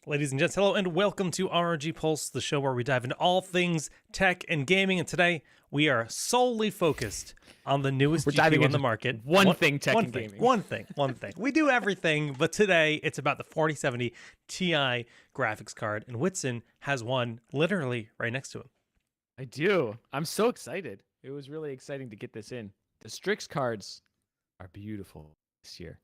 Ladies and gents, hello and welcome to ROG Pulse, the show where we dive into all things tech and gaming. And today we are solely focused on the newest We're GPU diving on the into market. one thing, tech and gaming. One thing. We do everything, but today it's about the 4070 Ti graphics card, and Whitson has one literally right next to him. I do. I'm so excited. It was really exciting to get this in. The Strix cards are beautiful this year.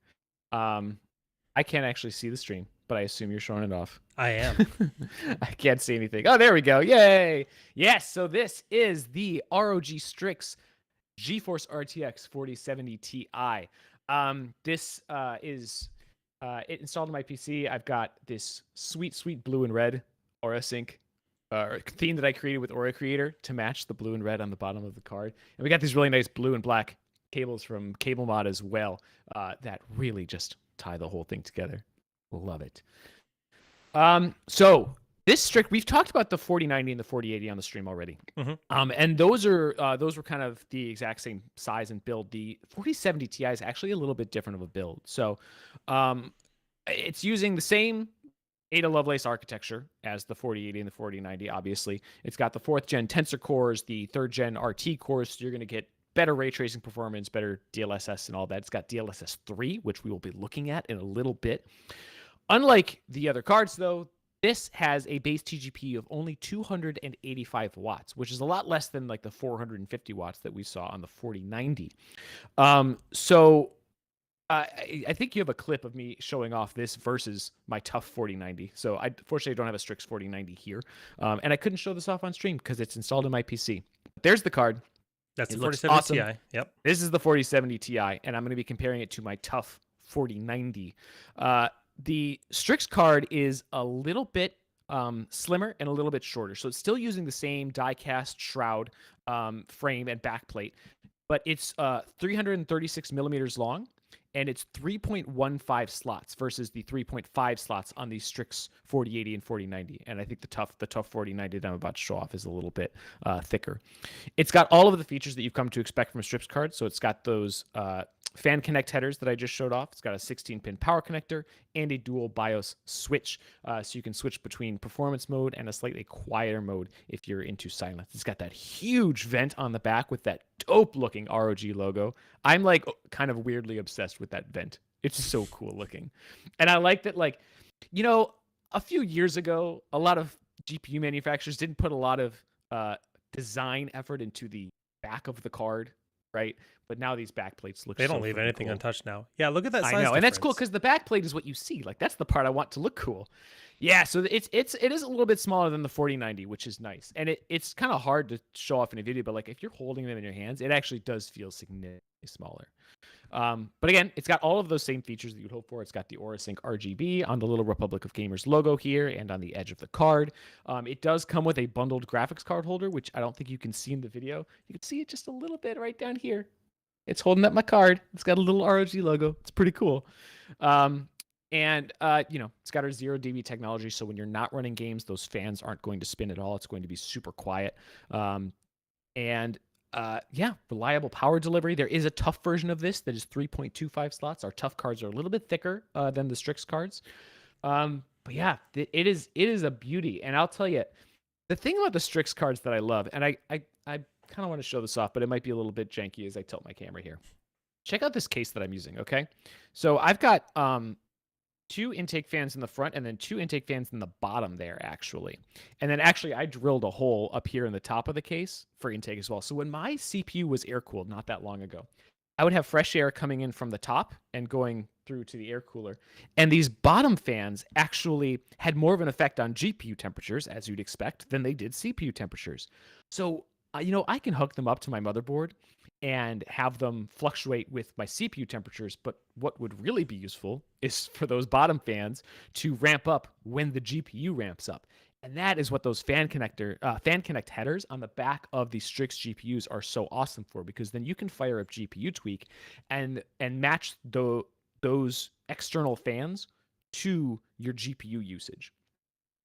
I can't actually see the stream, but I assume you're showing it off. I am. I can't see anything. Oh, there we go. Yay. Yes, so this is the ROG Strix GeForce RTX 4070 Ti. This is it installed on my PC. I've got this sweet blue and red Aura Sync theme that I created with Aura Creator to match the blue and red on the bottom of the card. And we got these really nice blue and black cables from Cable Mod as well that really just tie the whole thing together. Love it. So this Strix, we've talked about the 4090 and the 4080 on the stream already. And those were kind of the exact same size and build. The 4070 Ti is actually a little bit different of a build. So it's using the same Ada Lovelace architecture as the 4080 and the 4090, obviously. It's got the 4th gen Tensor cores, the 3rd gen RT cores, so you're going to get better ray tracing performance, better DLSS and all that. It's got DLSS 3, which we will be looking at in a little bit. Unlike the other cards, though, this has a base TGP of only 285 watts, which is a lot less than like the 450 watts that we saw on the 4090. I think you have a clip of me showing off this versus my tough 4090. So fortunately, I don't have a Strix 4090 here. And I couldn't show this off on stream because it's installed in my PC. There's the card. That's the 4070 awesome. Ti. Yep. This is the 4070 Ti, and I'm going to be comparing it to my tough 4090. The Strix card is a little bit slimmer and a little bit shorter. So it's still using the same die-cast shroud frame and backplate, but it's 336 millimeters long, and it's 3.15 slots versus the 3.5 slots on the Strix 4080 and 4090. And I think the tough 4090 that I'm about to show off is a little bit thicker. It's got all of the features that you've come to expect from a Strix card. So it's got those fan connect headers that I just showed off. It's got a 16-pin power connector and a dual BIOS switch. So you can switch between performance mode and a slightly quieter mode if you're into silence. It's got that huge vent on the back with that dope-looking ROG logo. I'm like kind of weirdly obsessed with that vent. It's just so cool looking. And I like that, like, you know, a few years ago, a lot of GPU manufacturers didn't put a lot of design effort into the back of the card, right? But now these backplates look. They don't leave anything cool. untouched now. Yeah, look at that size I know, difference. and that's cool because the backplate is what you see. Like that's the part I want to look cool. Yeah, so it is a little bit smaller than the 4090, which is nice, and it's kind of hard to show off in a video. But like if you're holding them in your hands, it actually does feel significantly smaller. But again, it's got all of those same features that you'd hope for. It's got the Aura Sync RGB on the Little Republic of Gamers logo here and on the edge of the card. It does come with a bundled graphics card holder, which I don't think you can see in the video. You can see it just a little bit right down here. It's holding up my card. It's got a little ROG logo. It's pretty cool. And it's got our 0 dB technology. So when you're not running games, those fans aren't going to spin at all. It's going to be super quiet. Reliable power delivery. There is a tough version of this that is 3.25 slots. Our tough cards are a little bit thicker than the Strix cards. But yeah, it is a beauty. And I'll tell you, the thing about the Strix cards that I love, and I kind of want to show this off, but it might be a little bit janky as I tilt my camera here. Check out this case that I'm using, okay? So I've got 2 intake fans in the front and then 2 intake fans in the bottom there, actually. And then actually I drilled a hole up here in the top of the case for intake as well. So when my CPU was air-cooled not that long ago, I would have fresh air coming in from the top and going through to the air cooler. And these bottom fans actually had more of an effect on GPU temperatures, as you'd expect, than they did CPU temperatures. So I can hook them up to my motherboard and have them fluctuate with my CPU temperatures. But what would really be useful is for those bottom fans to ramp up when the GPU ramps up. And that is what those fan connect headers on the back of the Strix GPUs are so awesome for, because then you can fire up GPU tweak and match those external fans to your GPU usage.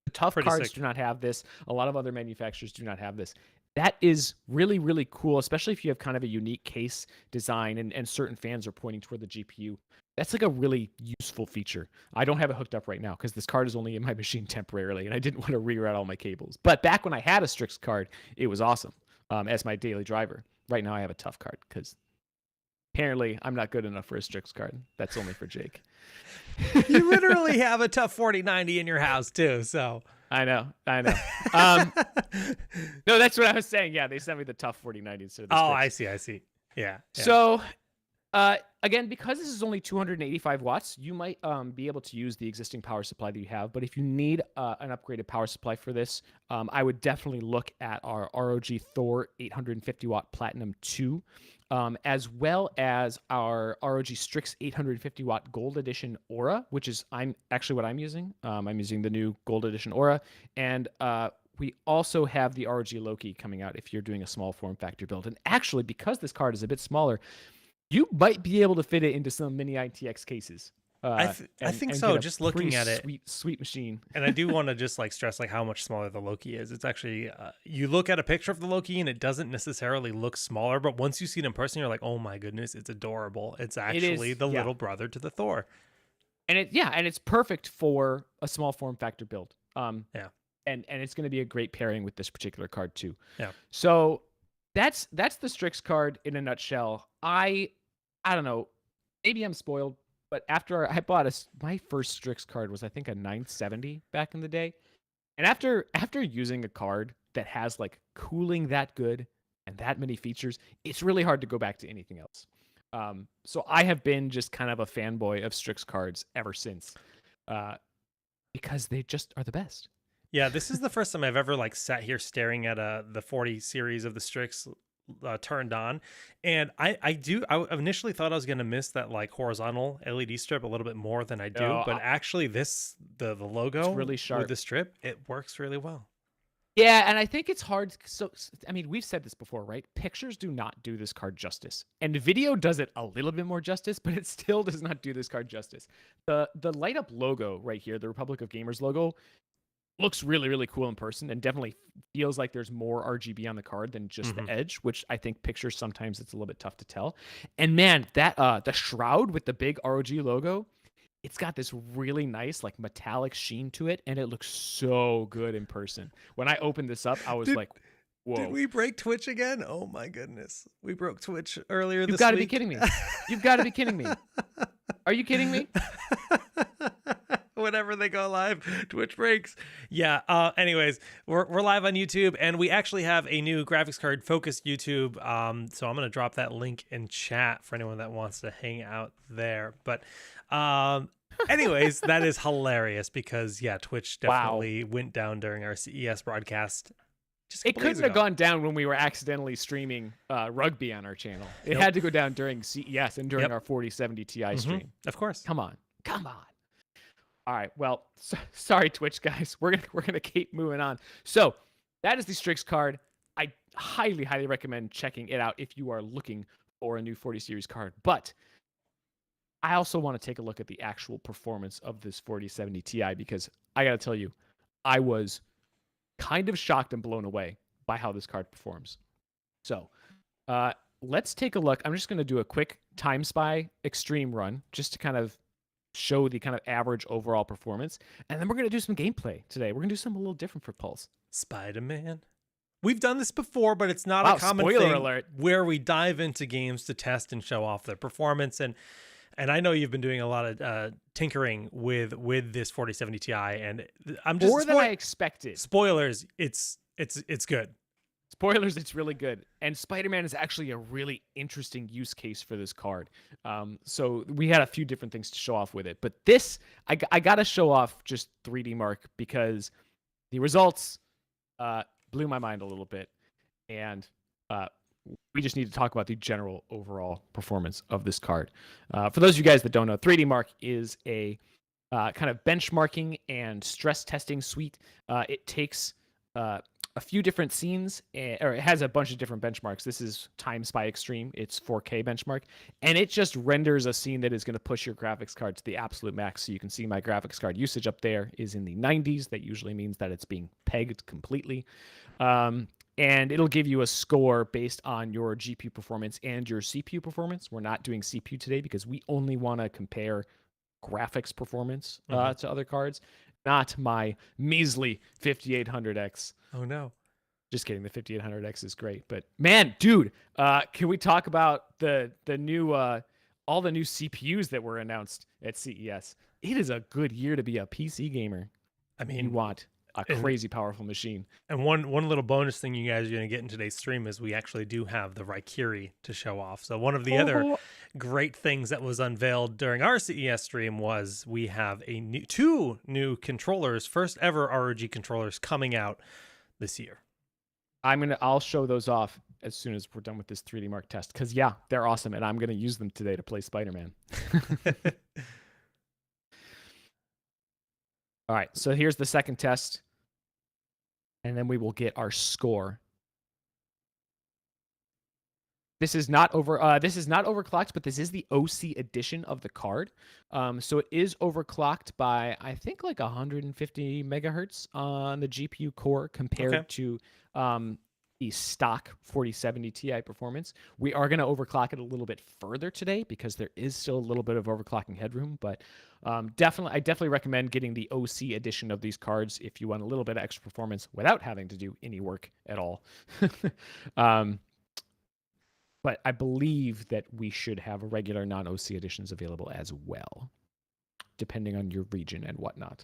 The tough cards do not have this. A lot of other manufacturers do not have this. that is really, really cool, especially if you have kind of a unique case design and certain fans are pointing toward the GPU. That's like a really useful feature. I don't have it hooked up right now because this card is only in my machine temporarily, and I didn't want to reroute all my cables. But back when I had a Strix card, it was awesome as my daily driver. Right now I have a tough card because apparently I'm not good enough for a Strix card. That's only for Jake. You literally have a tough 4090 in your house too, so. I know. No, that's what I was saying. Yeah, they sent me the tough 4090 instead of the Strix. I see. Yeah. So, again, because this is only 285 watts, you might be able to use the existing power supply that you have. But if you need an upgraded power supply for this, I would definitely look at our ROG Thor 850 watt Platinum 2. As well as our ROG Strix 850 watt Gold Edition Aura, which is what I'm using. I'm using the new Gold Edition Aura, and we also have the ROG Loki coming out if you're doing a small form factor build. And actually, because this card is a bit smaller, you might be able to fit it into some mini ITX cases. I think so. Just looking at it, sweet machine. And I do want to just like stress like how much smaller the Loki is. It's actually you look at a picture of the Loki and it doesn't necessarily look smaller, but once you see it in person, you're like, oh my goodness, it's adorable. It's actually the little brother to the Thor. And it's perfect for a small form factor build. Yeah. And it's going to be a great pairing with this particular card too. Yeah. So that's the Strix card in a nutshell. I don't know. Maybe I'm spoiled. But after I bought my first Strix card was I think a 970 back in the day, and after using a card that has like cooling that good and that many features, it's really hard to go back to anything else. So I have been just kind of a fanboy of Strix cards ever since, because they just are the best. Yeah, this is the first time I've ever like sat here staring at the 40 series of the Strix turned on, and I initially thought I was gonna miss that like horizontal LED strip a little bit more than I do, but actually the logo really sharp with the strip, it works really well. Yeah, and I think it's hard. So I mean, we've said this before, right? Pictures do not do this card justice, and video does it a little bit more justice, but it still does not do this card justice. The light up logo right here, the Republic of Gamers logo, looks really, really cool in person and definitely feels like there's more RGB on the card than just the edge, which I think pictures sometimes it's a little bit tough to tell. And man, that the shroud with the big ROG logo, it's got this really nice like metallic sheen to it, and it looks so good in person. When I opened this up, I was like, whoa. Did we break Twitch again? Oh my goodness. We broke Twitch earlier this week. You've got to be kidding me. You've got to be kidding me. Are you kidding me? Whenever they go live, Twitch breaks. Yeah. Anyways, we're live on YouTube, and we actually have a new graphics card focused YouTube. So I'm gonna drop that link in chat for anyone that wants to hang out there. But anyways, that is hilarious because Twitch definitely went down during our CES broadcast. It couldn't have gone down when we were accidentally streaming rugby on our channel. It had to go down during CES and during our 4070 Ti stream. Of course. Come on. All right. Well, sorry, Twitch guys. We're gonna keep moving on. So that is the Strix card. I highly, highly recommend checking it out if you are looking for a new 40 series card. But I also want to take a look at the actual performance of this 4070 Ti because I gotta tell you, I was kind of shocked and blown away by how this card performs. So let's take a look. I'm just gonna do a quick Time Spy Extreme run just to kind of show the kind of average overall performance, and then we're going to do some gameplay today. We're going to do something a little different for Pulse. Spider-Man. We've done this before, but it's not a common thing alert. Where we dive into games to test and show off their performance. And I know you've been doing a lot of tinkering with this 4070 Ti, and I'm just more than I expected. Spoilers, it's good. Spoilers, it's really good. And Spider-Man is actually a really interesting use case for this card. So we had a few different things to show off with it. But this, I got to show off just 3D Mark because the results blew my mind a little bit. And we just need to talk about the general overall performance of this card. For those of you guys that don't know, 3D Mark is a kind of benchmarking and stress testing suite. It takes a few different scenes, or it has a bunch of different benchmarks. This is Time Spy Extreme. It's 4K benchmark, and it just renders a scene that is going to push your graphics card to the absolute max. So you can see my graphics card usage up there is in the 90s. That usually means that it's being pegged completely. And it'll give you a score based on your GPU performance and your CPU performance. We're not doing CPU today because we only want to compare graphics performance to other cards, not my measly 5800X. Oh no. Just kidding. The 5800X is great, but man, dude, can we talk about the new all the new CPUs that were announced at CES? It is a good year to be a PC gamer. I mean, you want a crazy powerful machine. And one little bonus thing you guys are going to get in today's stream is we actually do have the Raikiri to show off. So one of the other great things that was unveiled during our CES stream was we have two new controllers, first ever ROG controllers coming out this year. I'll show those off as soon as we're done with this 3D Mark test because yeah, they're awesome, and I'm going to use them today to play Spider-Man. All right, so here's the second test, and then we will get our score. This is not overclocked, but this is the OC edition of the card. So it is overclocked by I think like 150 megahertz on the GPU core compared to the stock 4070 Ti performance. We are going to overclock it a little bit further today because there is still a little bit of overclocking headroom, but I definitely recommend getting the OC edition of these cards if you want a little bit of extra performance without having to do any work at all. But I believe that we should have regular non-OC editions available as well, depending on your region and whatnot.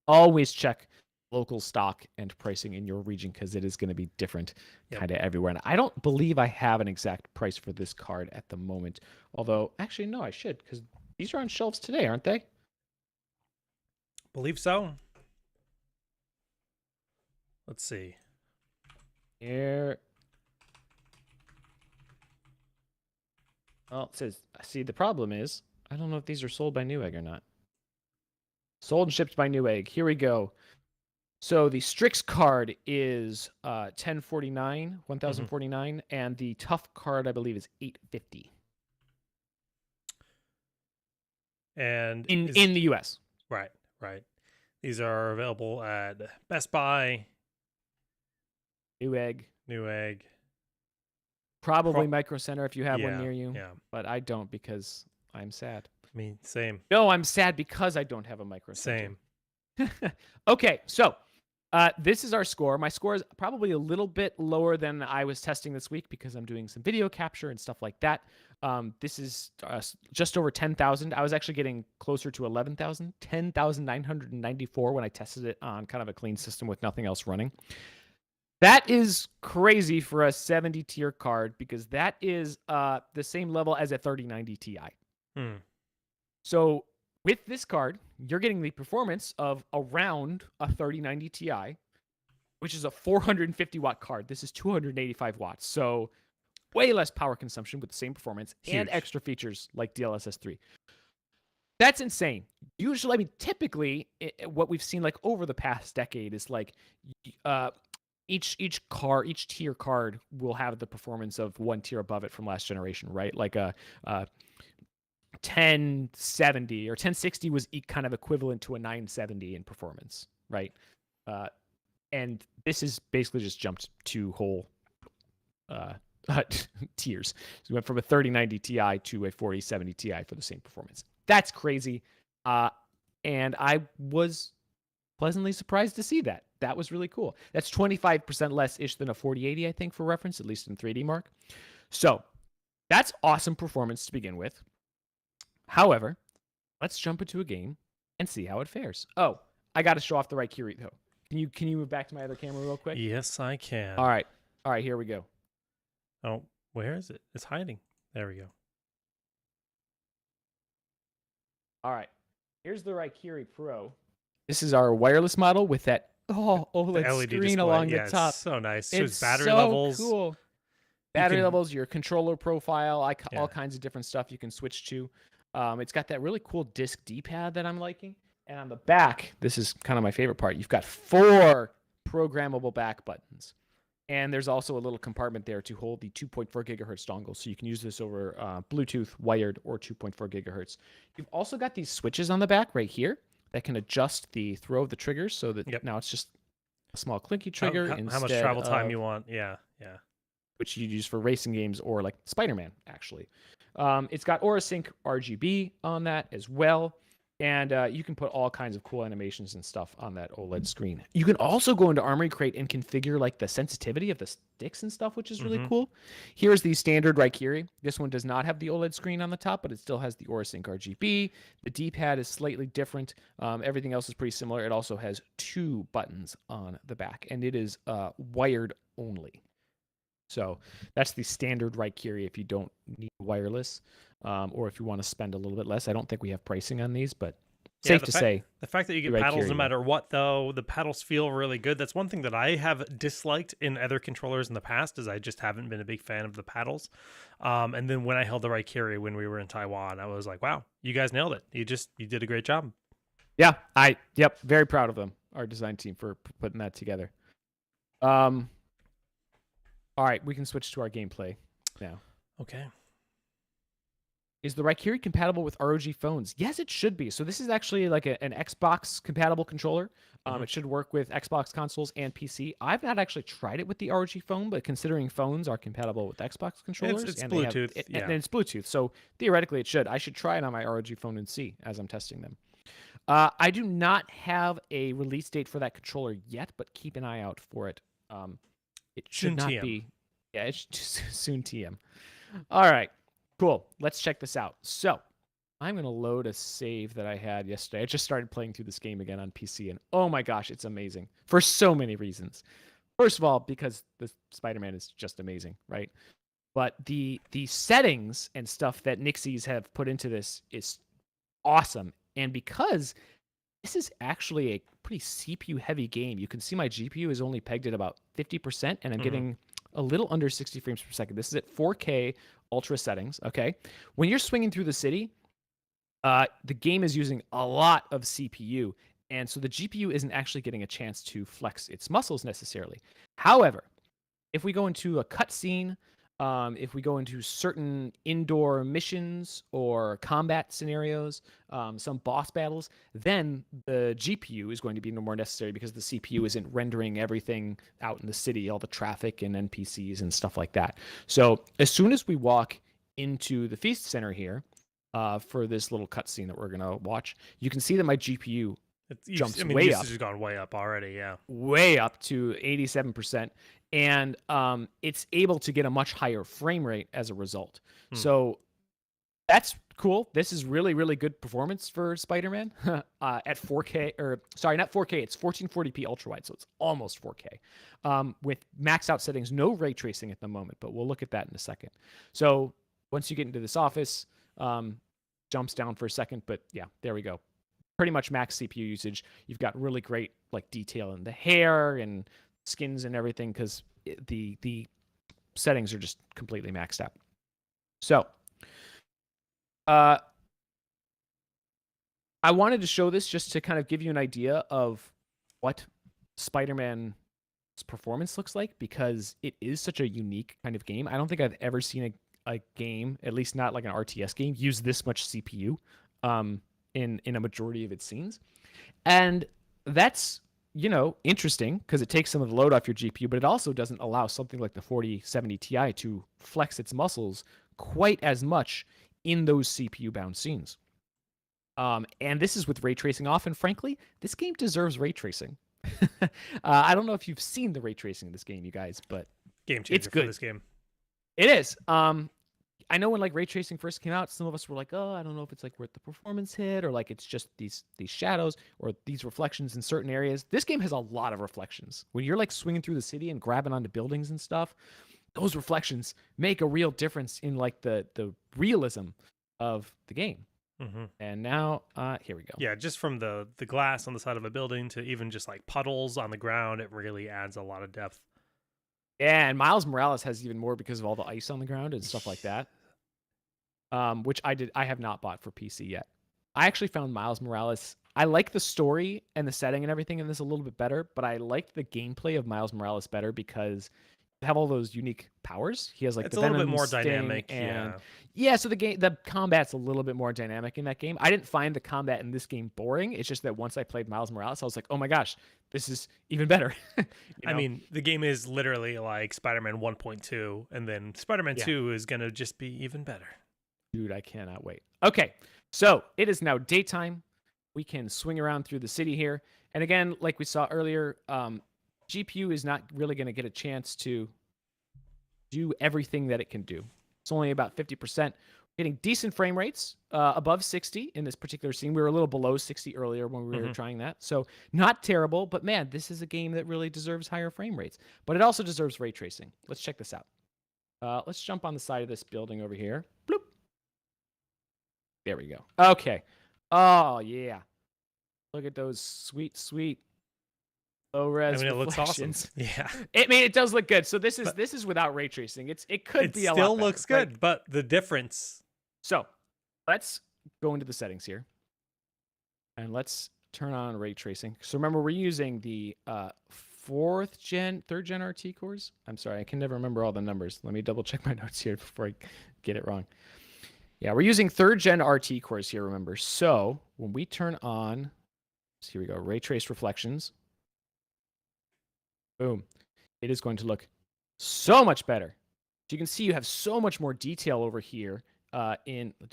Always check local stock and pricing in your region because it is going to be different kind of everywhere. And I don't believe I have an exact price for this card at the moment. Although, actually, no, I should because these are on shelves today, aren't they? Believe so. Let's see. Here. Well, it says, see, the problem is, I don't know if these are sold by Newegg or not. Sold and shipped by Newegg. Here we go. So the Strix card is 1049, and the Tough card, I believe, is 850. And in the US. Right. These are available at Best Buy, Newegg. Probably Micro Center if you have one near you. Yeah. But I don't because I'm sad. I mean, same. No, I'm sad because I don't have a Micro Center. Same. Okay, so this is our score. My score is probably a little bit lower than I was testing this week because I'm doing some video capture and stuff like that. This is just over 10,000. I was actually getting closer to 11,000, 10,994 when I tested it on kind of a clean system with nothing else running. That is crazy for a 70 tier card because that is the same level as a 3090 Ti. So with this card, you're getting the performance of around a 3090 Ti, which is a 450 watt card. This is 285 watts. So way less power consumption with the same performance and extra features like DLSS 3. That's insane. Usually, I mean, typically what we've seen like over the past decade is like each tier card will have the performance of one tier above it from last generation, right? Like a 1070 or 1060 was kind of equivalent to a 970 in performance, right? And this is basically just jumped two whole tiers. So we went from a 3090 Ti to a 4070 Ti for the same performance. That's crazy. And I was pleasantly surprised to see that. That was really cool. That's 25% less-ish than a 4080, I think, for reference, at least in 3D Mark. So that's awesome performance to begin with. However, let's jump into a game and see how it fares. Oh, I got to show off the Raikiri, though. Can you move back to my other camera real quick? Yes, I can. All right, here we go. Oh, where is it? It's hiding. There we go. All right, here's the Raikiri Pro. This is our wireless model with that OLED screen display along the top. So nice. It's battery so levels. Cool. Battery levels, your controller profile, all kinds of different stuff you can switch to. It's got that really cool disc D-pad that I'm liking. And on the back, this is kind of my favorite part. You've got 4 programmable back buttons. And there's also a little compartment there to hold the 2.4 gigahertz dongle. So you can use this over Bluetooth, wired, or 2.4 gigahertz. You've also got these switches on the back right here that can adjust the throw of the triggers so that now it's just a small clinky trigger how much travel time you want. Yeah. Which you use for racing games or like Spider-Man, actually. It's got AuraSync RGB on that as well. And you can put all kinds of cool animations and stuff on that OLED screen. You can also go into Armory Crate and configure like the sensitivity of the sticks and stuff, which is really cool. Here's the standard Raikiri. This one does not have the OLED screen on the top, but it still has the AuraSync RGB. The D-pad is slightly different. Everything else is pretty similar. It also has 2 buttons on the back, and it is wired only. So that's the standard Raikiri if you don't need wireless, or if you want to spend a little bit less. I don't think we have pricing on these, but safe to say. The fact that you get paddles no matter what, though, the paddles feel really good. That's one thing that I have disliked in other controllers in the past, is I just haven't been a big fan of the paddles. And then when I held the Raikiri when we were in Taiwan, I was like, wow, you guys nailed it. You did a great job. Yeah, very proud of them, our design team, for putting that together. All right, we can switch to our gameplay now. Okay. Is the Raikiri compatible with ROG phones? Yes, it should be. So this is actually like an Xbox compatible controller. It should work with Xbox consoles and PC. I've not actually tried it with the ROG phone, but considering phones are compatible with Xbox controllers, it's Bluetooth, and it's Bluetooth, so theoretically it should. I should try it on my ROG phone and see as I'm testing them. I do not have a release date for that controller yet, but keep an eye out for it. It should not be. Yeah, it's soon TM. All right, cool. Let's check this out. So I'm going to load a save that I had yesterday. I just started playing through this game again on PC, and oh my gosh, it's amazing for so many reasons. First of all, because the Spider-Man is just amazing, right? But the settings and stuff that Nixies have put into this is awesome. And because this is actually a pretty CPU-heavy game, you can see my GPU is only pegged at about 50%, and I'm getting a little under 60 frames per second. This is at 4K ultra settings, okay? When you're swinging through the city, the game is using a lot of CPU, and so the GPU isn't actually getting a chance to flex its muscles necessarily. However, if we go into a cutscene, if we go into certain indoor missions or combat scenarios, some boss battles, then the GPU is going to be no more necessary because the CPU isn't rendering everything out in the city, all the traffic and NPCs and stuff like that. So as soon as we walk into the Feast Center here, for this little cutscene that we're going to watch, you can see that my GPU jumps way up. Usage has gone way up already, yeah. Way up to 87%. And it's able to get a much higher frame rate as a result. So that's cool. This is really, really good performance for Spider-Man at 4K, or sorry, not 4K, it's 1440p ultra-wide, so it's almost 4K. With maxed out settings, no ray tracing at the moment, but we'll look at that in a second. So once you get into this office, jumps down for a second, but yeah, there we go. Pretty much max CPU usage. You've got really great like detail in the hair and skins and everything because the settings are just completely maxed out. So I wanted to show this just to kind of give you an idea of what Spider-Man's performance looks like, because it is such a unique kind of game. I don't think I've ever seen a game, at least not like an RTS game, use this much CPU in a majority of its scenes. And that's, interesting because it takes some of the load off your GPU, but it also doesn't allow something like the 4070 Ti to flex its muscles quite as much in those CPU-bound scenes. And this is with ray tracing off, and frankly, this game deserves ray tracing. I don't know if you've seen the ray tracing in this game, you guys, but game changer it's good. For this game. It is. I know when like ray tracing first came out, some of us were like, "Oh, I don't know if it's like worth the performance hit, or like it's just these shadows or these reflections in certain areas." This game has a lot of reflections. When you're like swinging through the city and grabbing onto buildings and stuff, those reflections make a real difference in like the realism of the game. And now, here we go. Yeah, just from the glass on the side of a building to even just like puddles on the ground, it really adds a lot of depth. Yeah, and Miles Morales has even more because of all the ice on the ground and stuff like that. Which I have not bought for PC yet. I actually found Miles Morales. I like the story and the setting and everything in this a little bit better, but I liked the gameplay of Miles Morales better because have all those unique powers. He has like It's the a little venom, bit more sting, dynamic. and Yeah. so the combat's a little bit more dynamic in that game. I didn't find the combat in this game boring. It's just that once I played Miles Morales, I was like, oh my gosh, this is even better. I mean, the game is literally like Spider-Man 1.2, and then Spider-Man Yeah. 2 is going to just be even better. Dude, I cannot wait. Okay, so it is now daytime. We can swing around through the city here. And again, like we saw earlier, GPU is not really going to get a chance to do everything that it can do. It's only about 50%. Getting decent frame rates, above 60 in this particular scene. We were a little below 60 earlier when we were trying that. So not terrible, but man, this is a game that really deserves higher frame rates. But it also deserves ray tracing. Let's check this out. Let's jump on the side of this building over here. Bloop. There we go. Okay. Oh, yeah. Look at those sweet, sweet low res it looks awesome. reflections. Yeah. It does look good. So this is without ray tracing. It could be a lot better. It still looks good, but the difference. So let's go into the settings here. And let's turn on ray tracing. So remember, we're using the third gen RT cores. I'm sorry, I can never remember all the numbers. Let me double check my notes here before I get it wrong. Yeah, we're using 3rd gen RT cores here, remember. So when we turn on, so here we go, ray trace reflections. Boom. It is going to look so much better. So you can see you have so much more detail over here. Do I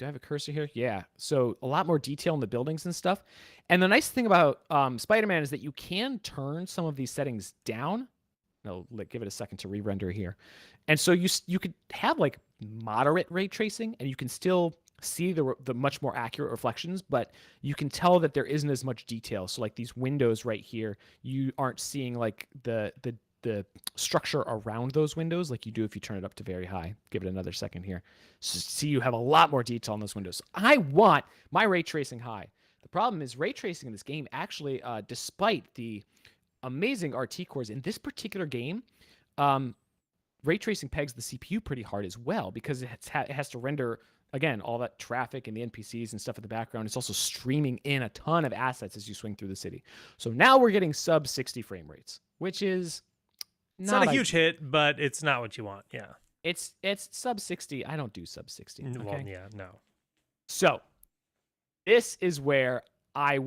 have a cursor here? Yeah. So a lot more detail in the buildings and stuff. And the nice thing about Spider-Man is that you can turn some of these settings down. No, give it a second to re-render here. And so you could have like moderate ray tracing, and you can still see the much more accurate reflections, but you can tell that there isn't as much detail. So like these windows right here, you aren't seeing like the structure around those windows like you do if you turn it up to very high. Give it another second here. So see, you have a lot more detail on those windows. I want my ray tracing high. The problem is ray tracing in this game actually, despite the amazing RT cores in this particular game, ray tracing pegs the CPU pretty hard as well, because it has to render, again, all that traffic and the NPCs and stuff in the background. It's also streaming in a ton of assets as you swing through the city. So now we're getting sub 60 frame rates, which is not a huge hit, but it's not what you want. Yeah. It's sub 60. I don't do sub 60. Okay? Well, yeah, no. So this is where I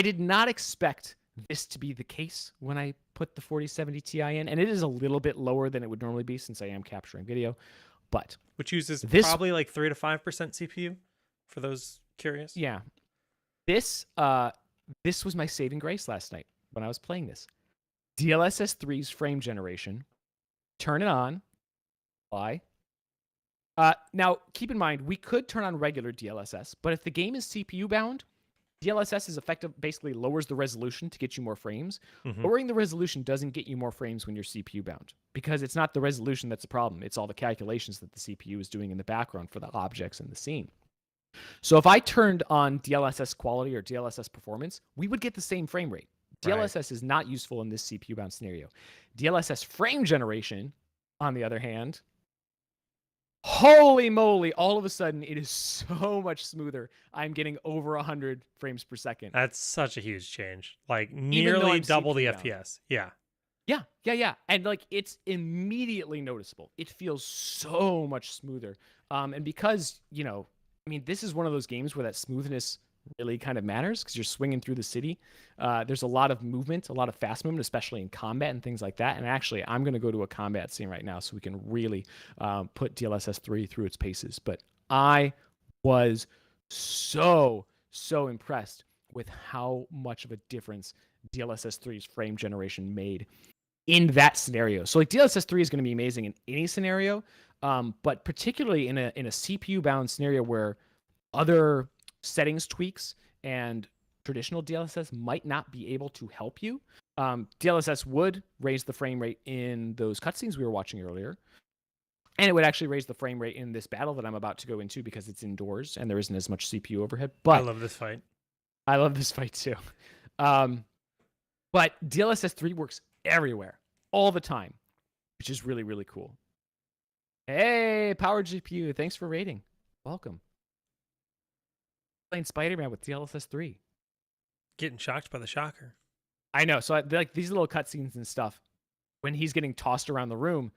did not expect this to be the case when I put the 4070 Ti in, and it is a little bit lower than it would normally be since I am capturing video, but which uses probably like 3 to 5% CPU for those curious. Yeah. This was my saving grace last night when I was playing this. DLSS 3's frame generation. Turn it on. Apply. Now, keep in mind, we could turn on regular DLSS, but if the game is CPU bound, DLSS is basically lowers the resolution to get you more frames. Lowering the resolution doesn't get you more frames when you're CPU bound, because it's not the resolution that's the problem. It's all the calculations that the CPU is doing in the background for the objects in the scene. So if I turned on DLSS quality or DLSS performance, we would get the same frame rate. DLSS is not useful in this CPU bound scenario. DLSS frame generation, on the other hand, holy moly, all of a sudden it is so much smoother. I'm getting over 100 frames per second. That's such a huge change. Like nearly double the FPS. Yeah. Yeah. And like it's immediately noticeable. It feels so much smoother. And because, this is one of those games where that smoothness really kind of matters, because you're swinging through the city. There's a lot of movement, a lot of fast movement, especially in combat and things like that. And actually, I'm going to go to a combat scene right now so we can really put DLSS 3 through its paces. But I was so impressed with how much of a difference DLSS 3's frame generation made in that scenario. So like DLSS 3 is going to be amazing in any scenario, but particularly in a CPU bound scenario where other settings tweaks and traditional DLSS might not be able to help you. DLSS would raise the frame rate in those cutscenes we were watching earlier, and it would actually raise the frame rate in this battle that I'm about to go into because it's indoors and there isn't as much CPU overhead. But I love this fight. I love this fight too. But DLSS 3 works everywhere, all the time, which is really, really cool. Hey, Power GPU, thanks for rating. Welcome. Playing Spider-Man with DLSS 3. Getting shocked by the shocker. I know. So like these little cutscenes and stuff, when he's getting tossed around the room,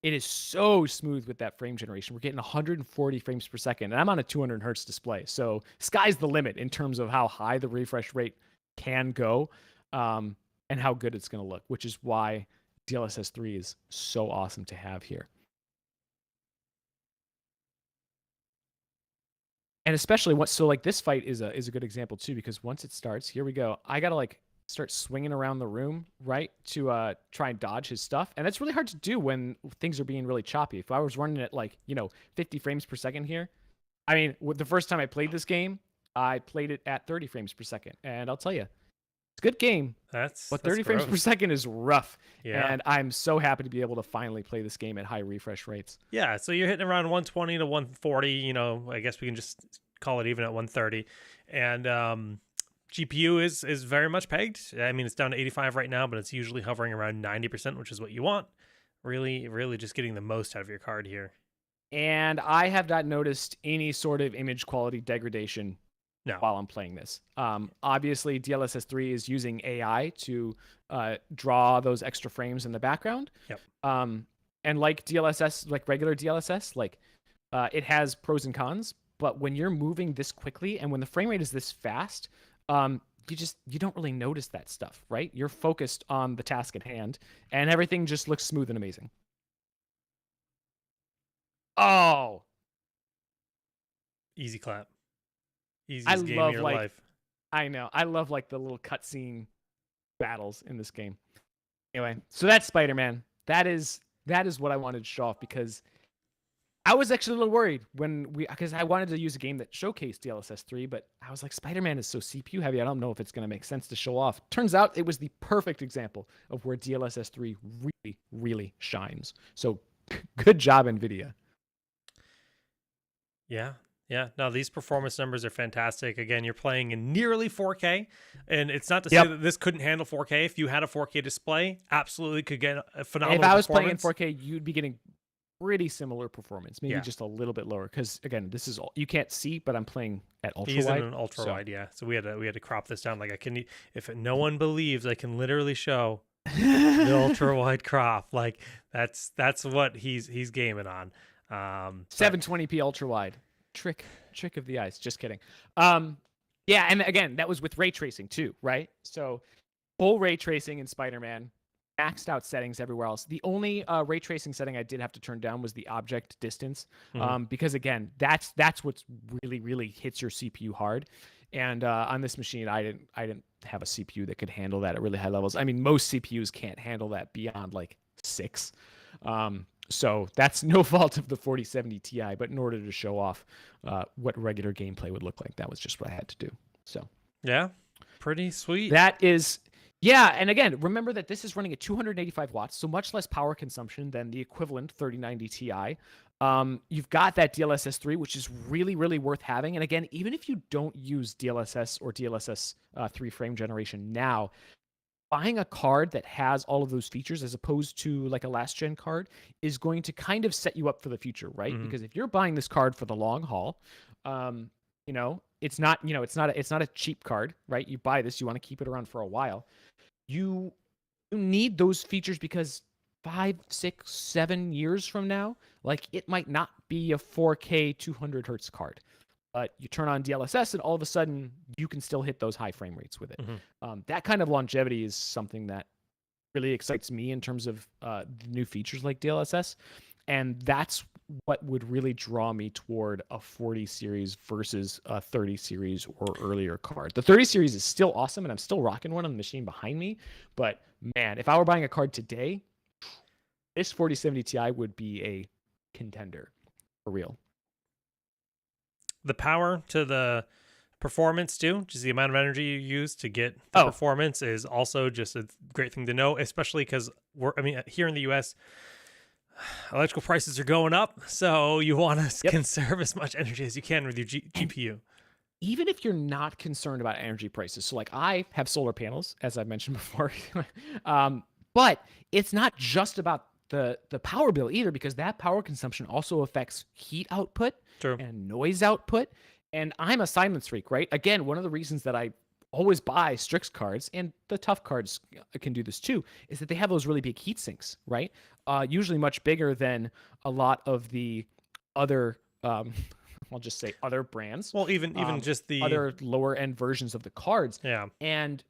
it is so smooth with that frame generation. We're getting 140 frames per second, and I'm on a 200 hertz display. So sky's the limit in terms of how high the refresh rate can go, and how good it's going to look, which is why DLSS 3 is so awesome to have here. And especially so like this fight is a good example too, because once it starts, here we go. I got to like start swinging around the room, right, to try and dodge his stuff. And that's really hard to do when things are being really choppy. If I was running at like, 50 frames per second here, I mean, the first time I played this game, I played it at 30 frames per second. And I'll tell you, it's a good game. But 30 frames per second is rough. Yeah. And I'm so happy to be able to finally play this game at high refresh rates. Yeah, so you're hitting around 120 to 140, I guess we can just call it even at 130. And GPU is very much pegged. I mean, it's down to 85 right now, but it's usually hovering around 90%, which is what you want. Really, really just getting the most out of your card here. And I have not noticed any sort of image quality degradation while I'm playing this. Obviously, DLSS 3 is using AI to draw those extra frames in the background. Yep. And like DLSS, like regular DLSS, like it has pros and cons. But when you're moving this quickly and when the frame rate is this fast, you don't really notice that stuff, right? You're focused on the task at hand, and everything just looks smooth and amazing. Oh, easy clap. Easiest game of your life. I know. I love like the little cutscene battles in this game. Anyway, so that's Spider-Man. That is what I wanted to show off, because I was actually a little worried because I wanted to use a game that showcased DLSS 3, but I was like, Spider-Man is so CPU heavy, I don't know if it's going to make sense to show off. Turns out it was the perfect example of where DLSS 3 really, really shines. So good job, NVIDIA. Yeah. Yeah, no, these performance numbers are fantastic. Again, you're playing in nearly 4K, and it's not to say that this couldn't handle 4K. If you had a 4K display, absolutely could get a phenomenal If I was playing in 4K, you'd be getting pretty similar performance, maybe just a little bit lower, because again, this is all you can't see, but I'm playing at ultra wide. He's in an ultra wide, yeah. So we had to crop this down. Like if no one believes, I can literally show the ultra wide crop. Like that's what he's gaming on. 720p ultra wide. Trick of the eyes. Just kidding. Yeah, and again, that was with ray tracing too, right? So full ray tracing in Spider-Man, maxed out settings everywhere else. The only ray tracing setting I did have to turn down was the object distance, because again, that's what's really, really hits your CPU hard. And on this machine, I didn't have a CPU that could handle that at really high levels. I mean, most CPUs can't handle that beyond like 6. So that's no fault of the 4070 Ti, but in order to show off what regular gameplay would look like, that was just what I had to do. So yeah, pretty sweet. That is, yeah. And again, remember that this is running at 285 watts, so much less power consumption than the equivalent 3090 Ti. You've got that DLSS 3, which is really, really worth having. And again, even if you don't use DLSS or DLSS 3 frame generation now, buying a card that has all of those features as opposed to like a last gen card is going to kind of set you up for the future, right? Mm-hmm. Because if you're buying this card for the long haul, it's not a cheap card, right? You buy this, you want to keep it around for a while. You need those features because 5, 6, 7 years from now, like it might not be a 4K 200 hertz card. But you turn on DLSS and all of a sudden you can still hit those high frame rates with it. Mm-hmm. That kind of longevity is something that really excites me in terms of the new features like DLSS. And that's what would really draw me toward a 40 series versus a 30 series or earlier card. The 30 series is still awesome, and I'm still rocking one on the machine behind me. But man, if I were buying a card today, this 4070 Ti would be a contender for real. The power to the performance too, just the amount of energy you use to get the performance, is also just a great thing to know, especially because here in the US, electrical prices are going up, so you want to conserve as much energy as you can with your GPU. Even if you're not concerned about energy prices, so like I have solar panels, as I mentioned before, but it's not just about the power bill either, because that power consumption also affects heat output and noise output. And I'm a silence freak, right? Again, one of the reasons that I always buy Strix cards, and the tough cards can do this too, is that they have those really big heat sinks, right? Usually much bigger than a lot of the other, I'll just say other brands. Well, even just the other lower end versions of the cards. yeah. And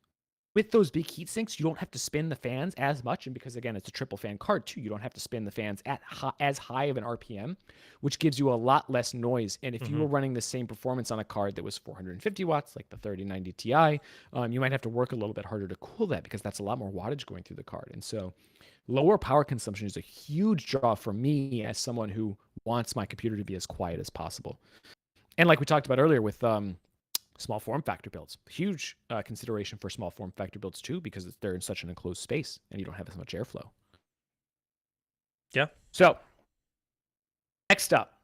with those big heat sinks, you don't have to spin the fans as much. And because, again, it's a triple fan card, too, you don't have to spin the fans at as high of an RPM, which gives you a lot less noise. And if you were running the same performance on a card that was 450 watts, like the 3090 Ti, you might have to work a little bit harder to cool that because that's a lot more wattage going through the card. And so lower power consumption is a huge draw for me as someone who wants my computer to be as quiet as possible. And like we talked about earlier with small form factor builds, huge consideration for small form factor builds too, because they're in such an enclosed space and you don't have as much airflow. Yeah. So next up,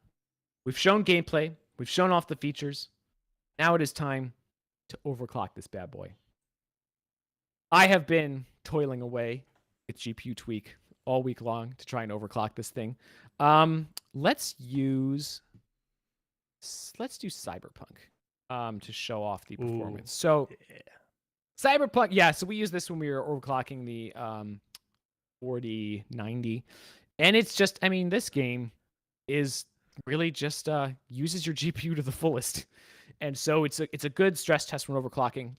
we've shown gameplay, we've shown off the features. Now it is time to overclock this bad boy. I have been toiling away with GPU Tweak all week long to try and overclock this thing. Let's do Cyberpunk to show off the performance. So Cyberpunk, yeah, so we used this when we were overclocking the 4090. And it's just, I mean, this game is really just uses your GPU to the fullest. And so it's a good stress test when overclocking.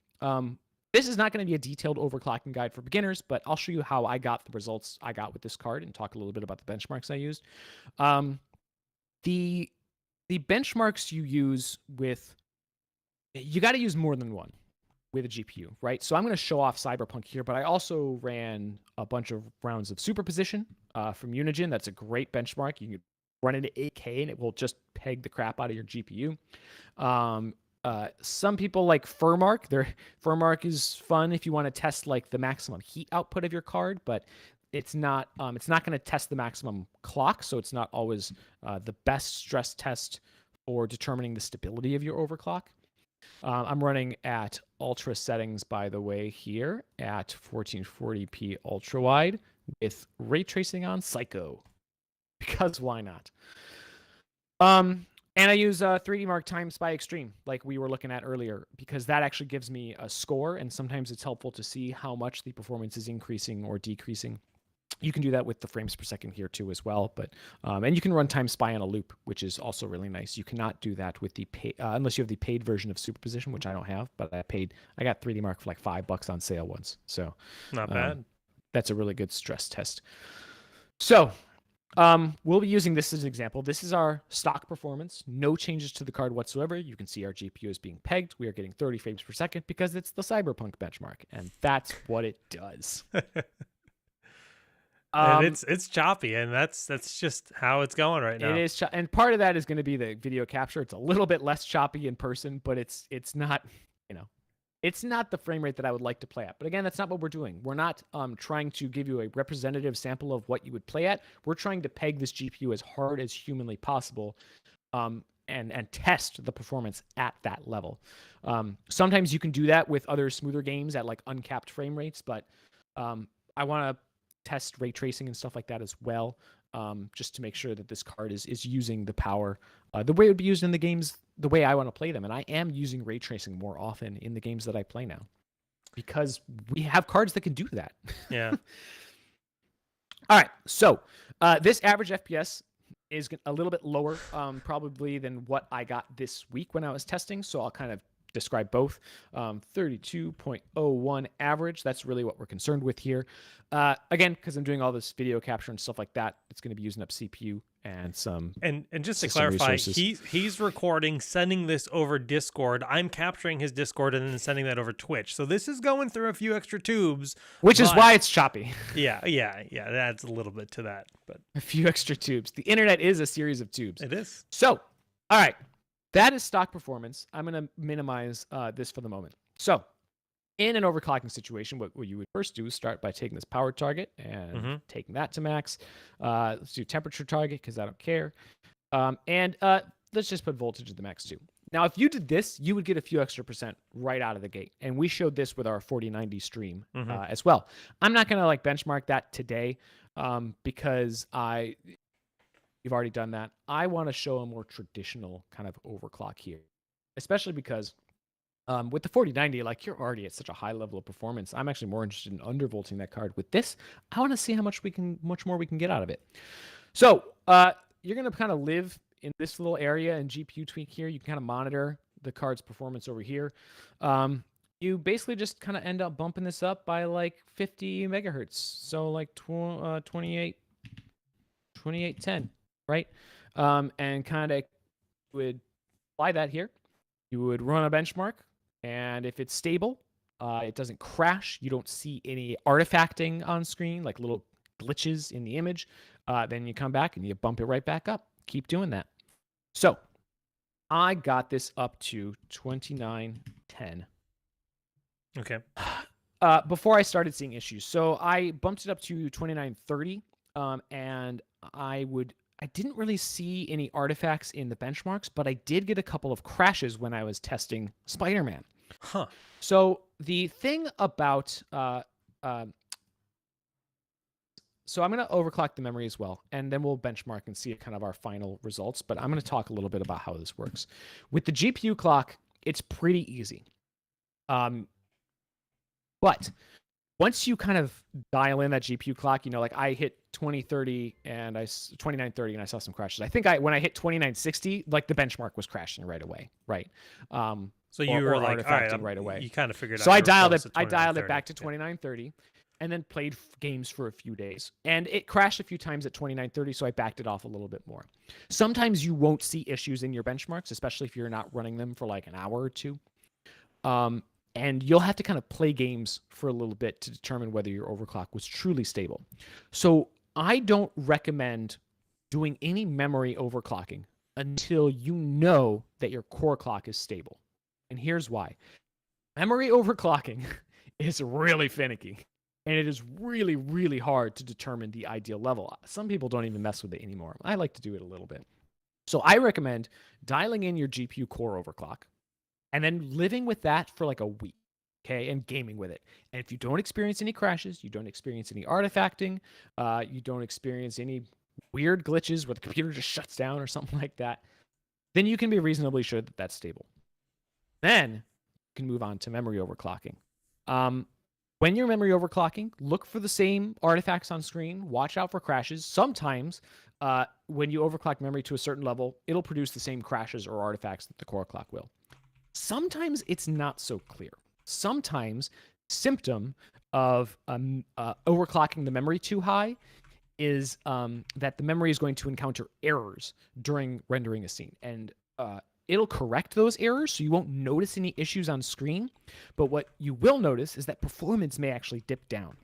This is not going to be a detailed overclocking guide for beginners, but I'll show you how I got the results I got with this card and talk a little bit about the benchmarks I used. The benchmarks you use with, you got to use more than one with a GPU, right? So I'm going to show off Cyberpunk here, but I also ran a bunch of rounds of superposition from Unigine. That's a great benchmark. You can run it at 8K and it will just peg the crap out of your GPU. Some people like Furmark. Furmark is fun if you want to test like the maximum heat output of your card, but it's not going to test the maximum clock, so it's not always the best stress test for determining the stability of your overclock. I'm running at ultra settings, by the way, here at 1440p ultra wide with ray tracing on Psycho, because why not? And I use 3D Mark times by extreme, like we were looking at earlier, because that actually gives me a score, and sometimes it's helpful to see how much the performance is increasing or decreasing. You can do that with the frames per second here too as well, but and you can run time spy on a loop, which is also really nice. You cannot do that with the unless you have the paid version of superposition, which I don't have, but I got 3D Mark for like $5 on sale once, so Not bad. that's a really good stress test. So we'll be using this as an example. This is our stock performance, no changes to the card whatsoever. You can see our GPU is being pegged. We are getting 30 frames per second because it's the Cyberpunk benchmark, and that's what it does. And it's choppy, and that's just how it's going right now. It is, and part of that is going to be the video capture. It's a little bit less choppy in person, but it's not, it's not the frame rate that I would like to play at. But again, that's not what we're doing. We're not trying to give you a representative sample of what you would play at. We're trying to peg this GPU as hard as humanly possible, and test the performance at that level. Sometimes you can do that with other smoother games at like uncapped frame rates, but I want to test ray tracing and stuff like that as well, just to make sure that this card is using the power the way it would be used in the games, the way I want to play them. And I am using ray tracing more often in the games that I play now because we have cards that can do that. Yeah. All right, so this average FPS is a little bit lower probably than what I got this week when I was testing, so I'll kind of describe both. 32.01 average. That's really what we're concerned with here. Again, because I'm doing all this video capture and stuff like that, it's going to be using up CPU and some and just to clarify, he's recording, sending this over Discord. I'm capturing his Discord and then sending that over Twitch. So this is going through a few extra tubes, which is why it's choppy. Yeah. That adds a little bit to that, but a few extra tubes. The internet is a series of tubes. It is. So, all right. That is stock performance. I'm going to minimize this for the moment. So in an overclocking situation, what you would first do is start by taking this power target and taking that to max. Let's do temperature target because I don't care. And let's just put voltage at the max too. Now, if you did this, you would get a few extra percent right out of the gate. And we showed this with our 4090 stream as well. I'm not going to like benchmark that today because you've already done that. I want to show a more traditional kind of overclock here, especially because With the 4090, like you're already at such a high level of performance. I'm actually more interested in undervolting that card. With this, I want to see how much more we can get out of it. So you're gonna kind of live in this little area and GPU tweak here. You can kind of monitor the card's performance over here. You basically just kind of end up bumping this up by like 50 megahertz. So like 2810, right? And kind of would apply that here. You would run a benchmark, and if it's stable, it doesn't crash, you don't see any artifacting on screen, like little glitches in the image, then you come back and you bump it right back up. Keep doing that. So I got this up to 2910. Okay. Before I started seeing issues. So I bumped it up to 2930, and I didn't really see any artifacts in the benchmarks, but I did get a couple of crashes when I was testing Spider-Man. Huh. So the thing about so I'm going to overclock the memory as well, and then we'll benchmark and see kind of our final results. But I'm going to talk a little bit about how this works. With the GPU clock, it's pretty easy. But once you kind of dial in that GPU clock, like I hit 2930 and I saw some crashes. I think when I hit 2960, like the benchmark was crashing right away, right? So you were like artifacting right away. You kind of figured out. So I dialed it back to 2930, and then played games for a few days. And it crashed a few times at 2930, so I backed it off a little bit more. Sometimes you won't see issues in your benchmarks, especially if you're not running them for like an hour or two. And you'll have to kind of play games for a little bit to determine whether your overclock was truly stable. So I don't recommend doing any memory overclocking until you know that your core clock is stable. And here's why. Memory overclocking is really finicky, and it is really, really hard to determine the ideal level. Some people don't even mess with it anymore. I like to do it a little bit. So I recommend dialing in your GPU core overclock, and then living with that for like a week, okay, and gaming with it. And if you don't experience any crashes, you don't experience any artifacting, you don't experience any weird glitches where the computer just shuts down or something like that, then you can be reasonably sure that that's stable. Then you can move on to memory overclocking. When you're memory overclocking, look for the same artifacts on screen. Watch out for crashes. Sometimes when you overclock memory to a certain level, it'll produce the same crashes or artifacts that the core clock will. Sometimes it's not so clear. Sometimes symptom of overclocking the memory too high is that the memory is going to encounter errors during rendering a scene. And it'll correct those errors, so you won't notice any issues on screen. But what you will notice is that performance may actually dip down.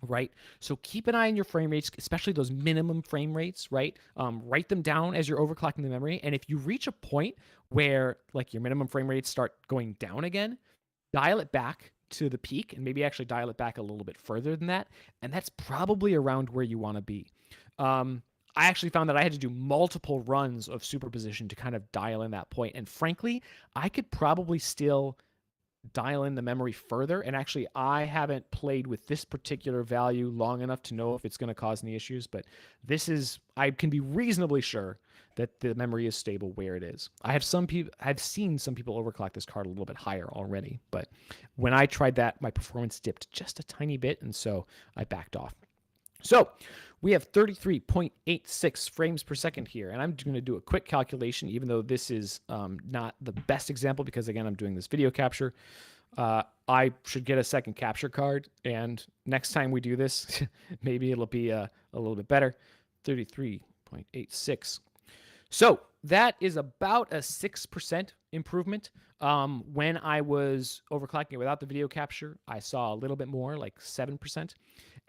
Right? So keep an eye on your frame rates, especially those minimum frame rates, right? Write them down as you're overclocking the memory. And if you reach a point where like your minimum frame rates start going down again, dial it back to the peak and maybe actually dial it back a little bit further than that. And that's probably around where you want to be. I actually found that I had to do multiple runs of superposition to kind of dial in that point. And frankly, I could probably still dial in the memory further. And actually, I haven't played with this particular value long enough to know if it's going to cause any issues. But I can be reasonably sure that the memory is stable where it is. I've seen some people overclock this card a little bit higher already. But when I tried that, my performance dipped just a tiny bit. And so I backed off. So we have 33.86 frames per second here. And I'm going to do a quick calculation, even though this is not the best example because, again, I'm doing this video capture. I should get a second capture card. And next time we do this, maybe it'll be a little bit better. 33.86. So that is about a 6% improvement. When I was overclocking it without the video capture, I saw a little bit more, like 7%.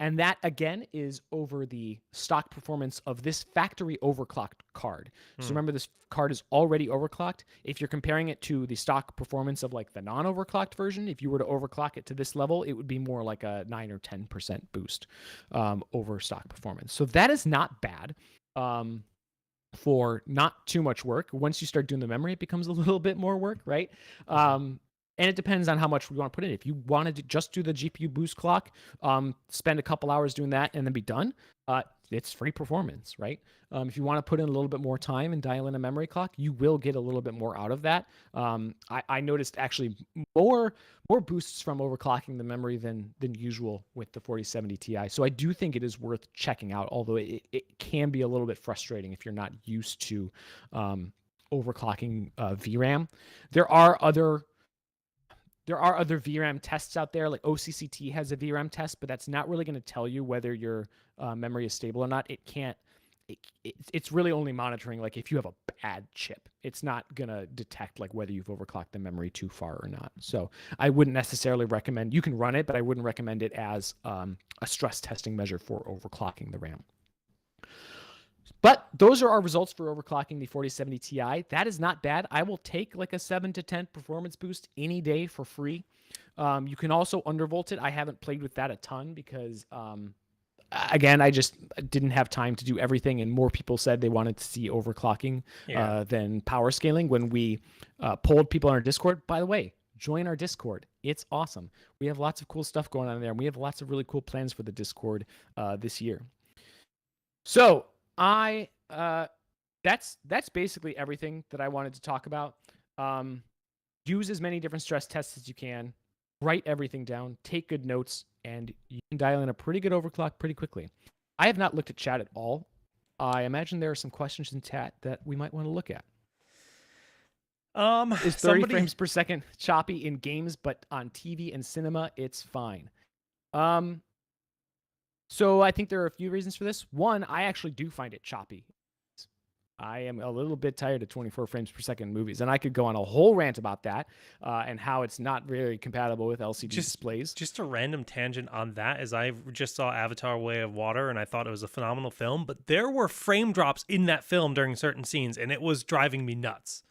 And that, again, is over the stock performance of this factory overclocked card. So remember, this card is already overclocked. If you're comparing it to the stock performance of like the non-overclocked version, if you were to overclock it to this level, it would be more like a 9 or 10% boost over stock performance. So that is not bad. For not too much work. Once you start doing the memory, it becomes a little bit more work, right? And it depends on how much we want to put in. If you wanted to just do the GPU boost clock, spend a couple hours doing that and then be done, it's free performance, right? If you want to put in a little bit more time and dial in a memory clock, you will get a little bit more out of that. I noticed actually more boosts from overclocking the memory than usual with the 4070 Ti. So I do think it is worth checking out, although it can be a little bit frustrating if you're not used to overclocking VRAM. There are other VRAM tests out there, like OCCT has a VRAM test, but that's not really going to tell you whether your memory is stable or not. It can't. It's really only monitoring like if you have a bad chip. It's not going to detect like whether you've overclocked the memory too far or not. So I wouldn't necessarily recommend. You can run it, but I wouldn't recommend it as a stress testing measure for overclocking the RAM. But those are our results for overclocking the 4070 Ti. That is not bad. I will take like a 7 to 10 performance boost any day for free. You can also undervolt it. I haven't played with that a ton because, again, I just didn't have time to do everything. And more people said they wanted to see overclocking than power scaling when we polled people on our Discord. By the way, join our Discord. It's awesome. We have lots of cool stuff going on there. And we have lots of really cool plans for the Discord this year. So that's basically everything that I wanted to talk about. Use as many different stress tests as you can, write everything down, take good notes, and you can dial in a pretty good overclock pretty quickly. I have not looked at chat at all. I imagine there are some questions in chat that we might want to look at. Is 30 frames per second choppy in games, but on TV and cinema, it's fine. So I think there are a few reasons for this. One, I actually do find it choppy. I am a little bit tired of 24 frames per second movies, and I could go on a whole rant about that and how it's not very compatible with LCD displays. Just a random tangent on that is I just saw Avatar: Way of Water, and I thought it was a phenomenal film, but there were frame drops in that film during certain scenes, and it was driving me nuts.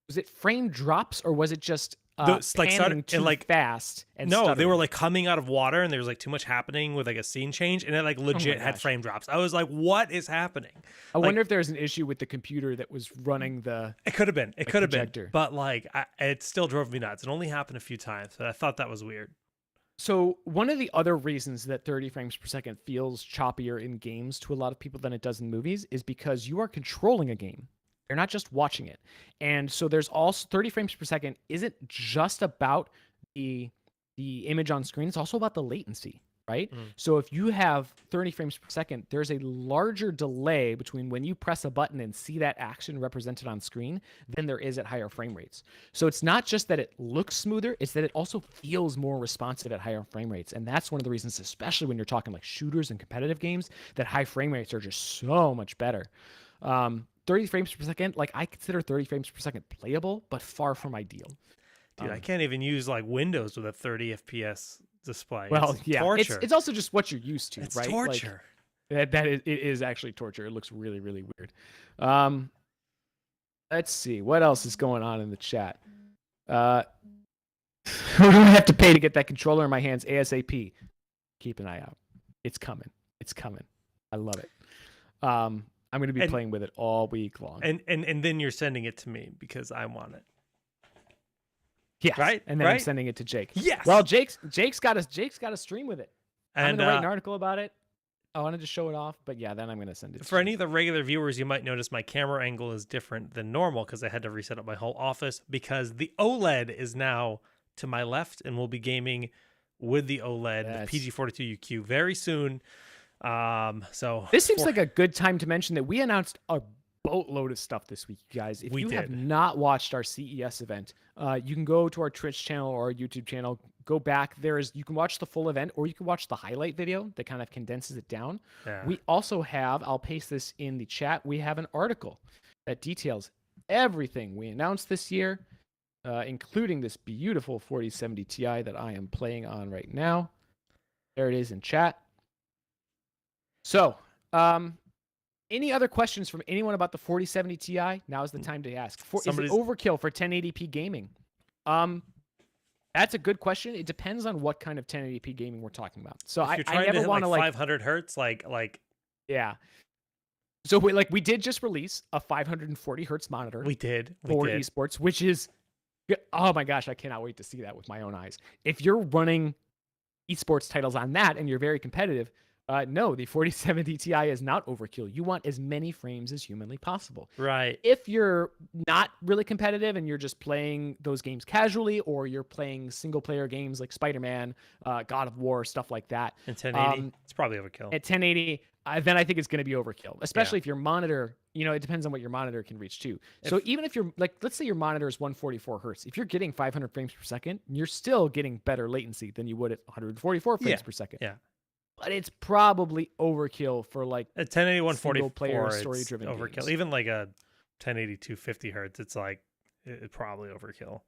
Was it frame drops, or was it just panning too fast? And no, stuttering? They were like coming out of water, and there was like too much happening with like a scene change, and it like legit had frame drops. I was like, "What is happening?" I wonder if there's an issue with the computer that was running the. It could have been. It could have been. But like, it still drove me nuts. It only happened a few times, but I thought that was weird. So one of the other reasons that 30 frames per second feels choppier in games to a lot of people than it does in movies is because you are controlling a game. You're not just watching it. And so there's also 30 frames per second isn't just about the image on screen. It's also about the latency, right? So if you have 30 frames per second, there's a larger delay between when you press a button and see that action represented on screen than there is at higher frame rates. So it's not just that it looks smoother, it's that it also feels more responsive at higher frame rates. And that's one of the reasons, especially when you're talking like shooters and competitive games, that high frame rates are just so much better. 30 frames per second, like I consider 30 frames per second playable, but far from ideal. Dude, I can't even use like Windows with a 30 FPS display. Well, it's yeah, torture. It's also just what you're used to, it's right? Torture. Like, it is actually torture. It looks really, really weird. Let's see what else is going on in the chat. Who do I have to pay to get that controller in my hands ASAP? Keep an eye out. It's coming. It's coming. I love it. I'm going to be playing with it all week long. And then you're sending it to me because I want it. Yes. Right? And then I'm sending it to Jake. Yes. Well, Jake's got a stream with it. And I'm going to write an article about it. I wanted to show it off, but yeah, then I'm going to send it. For any of the regular viewers, you might notice my camera angle is different than normal because I had to reset up my whole office because the OLED is now to my left and we'll be gaming with the OLED, the PG42UQ very soon. So this seems like a good time to mention that we announced a boatload of stuff this week, you guys. If you have not watched our CES event, you can go to our Twitch channel or our YouTube channel, go back. You can watch the full event or you can watch the highlight video that kind of condenses it down. Yeah. We also have, I'll paste this in the chat, we have an article that details everything we announced this year, including this beautiful 4070 Ti that I am playing on right now. There it is in chat. So, any other questions from anyone about the 4070 Ti? Now is the time to ask. Is it overkill for 1080p gaming? That's a good question. It depends on what kind of 1080p gaming we're talking about. So I never want to like 500 hertz, like yeah. So we did just release a 540 hertz monitor. We did for esports, which is, oh my gosh, I cannot wait to see that with my own eyes. If you're running esports titles on that and you're very competitive, No, the 4070 Ti is not overkill. You want as many frames as humanly possible. Right. If you're not really competitive and you're just playing those games casually, or you're playing single player games like Spider-Man, God of War, stuff like that. And 1080, it's probably overkill. At 1080, then I think it's going to be overkill, especially if your monitor, it depends on what your monitor can reach too. So even if you're like, let's say your monitor is 144 hertz, if you're getting 500 frames per second, you're still getting better latency than you would at 144 frames per second. Yeah. But it's probably overkill for like a 1080 144 player story driven overkill. games. Even like a 1080 250 hertz, it's like it's probably overkill.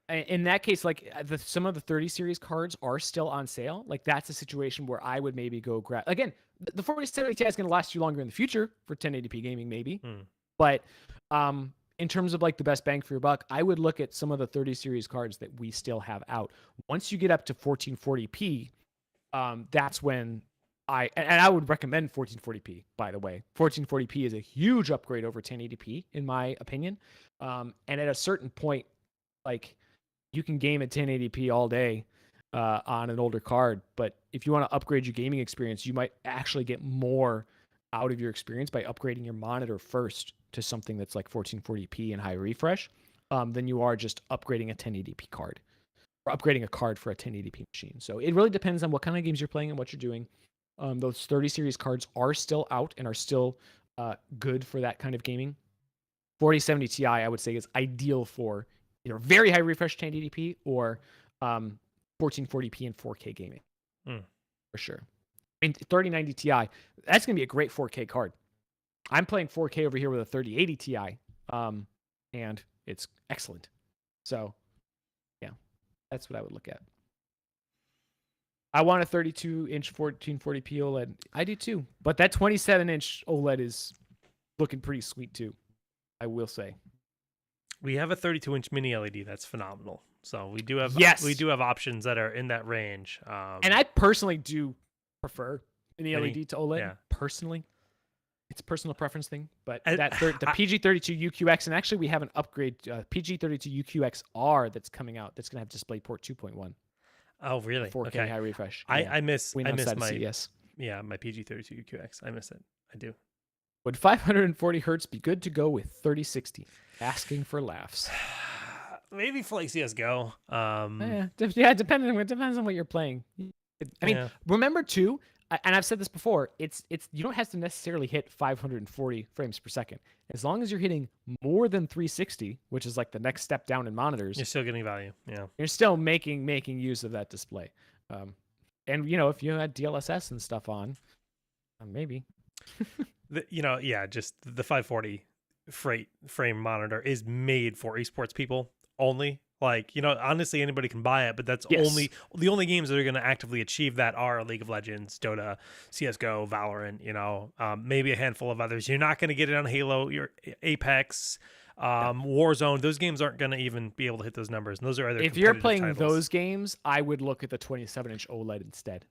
In that case, like some of the 30 series cards are still on sale. Like that's a situation where I would maybe go grab. Again, the 4070 Ti is going to last you longer in the future for 1080p gaming, maybe. But in terms of like the best bang for your buck, I would look at some of the 30 series cards that we still have out. Once you get up to 1440p, that's when I would recommend 1440p, by the way. 1440p is a huge upgrade over 1080p, in my opinion. And at a certain point, like, you can game at 1080p all day on an older card, but if you want to upgrade your gaming experience, you might actually get more out of your experience by upgrading your monitor first to something that's like 1440p and high refresh than you are just upgrading a 1080p card or upgrading a card for a 1080p machine. So it really depends on what kind of games you're playing and what you're doing. Those 30 series cards are still out and are still good for that kind of gaming. 4070 Ti, I would say, is ideal for either very high refresh 1080p or 1440p and 4K gaming. For sure. I mean, 3090 Ti, that's going to be a great 4K card. I'm playing 4K over here with a 3080 Ti, and it's excellent. So, yeah, that's what I would look at. I want a 32-inch 1440p OLED. I do too. But that 27-inch OLED is looking pretty sweet too, I will say. We have a 32-inch mini LED that's phenomenal. So we do have options that are in that range. And I personally do prefer mini LED to OLED. Yeah. Personally, it's a personal preference thing. But the PG32 UQX, and actually we have an upgrade PG32 UQXR that's coming out. That's gonna have DisplayPort 2.1. Oh, really? 4K high refresh. I miss my CES. my PG32 UQX. I miss it. I do. Would 540 hertz be good to go with 3060? Asking for laughs. Maybe for like CS:GO. It depends on what you're playing. I mean, remember too, and I've said this before, it's you don't have to necessarily hit 540 frames per second. As long as you're hitting more than 360, which is like the next step down in monitors, you're still getting value. Yeah. You're still making use of that display. And if you had DLSS and stuff on, maybe. Just the 540 frame monitor is made for esports people only. Like, honestly, anybody can buy it, but that's the only games that are going to actively achieve that are League of Legends, Dota, CS:GO, Valorant, maybe a handful of others. You're not going to get it on Halo, your Apex, Warzone. Those games aren't going to even be able to hit those numbers. And those are other If you're playing titles. Those games, I would look at the 27-inch OLED instead.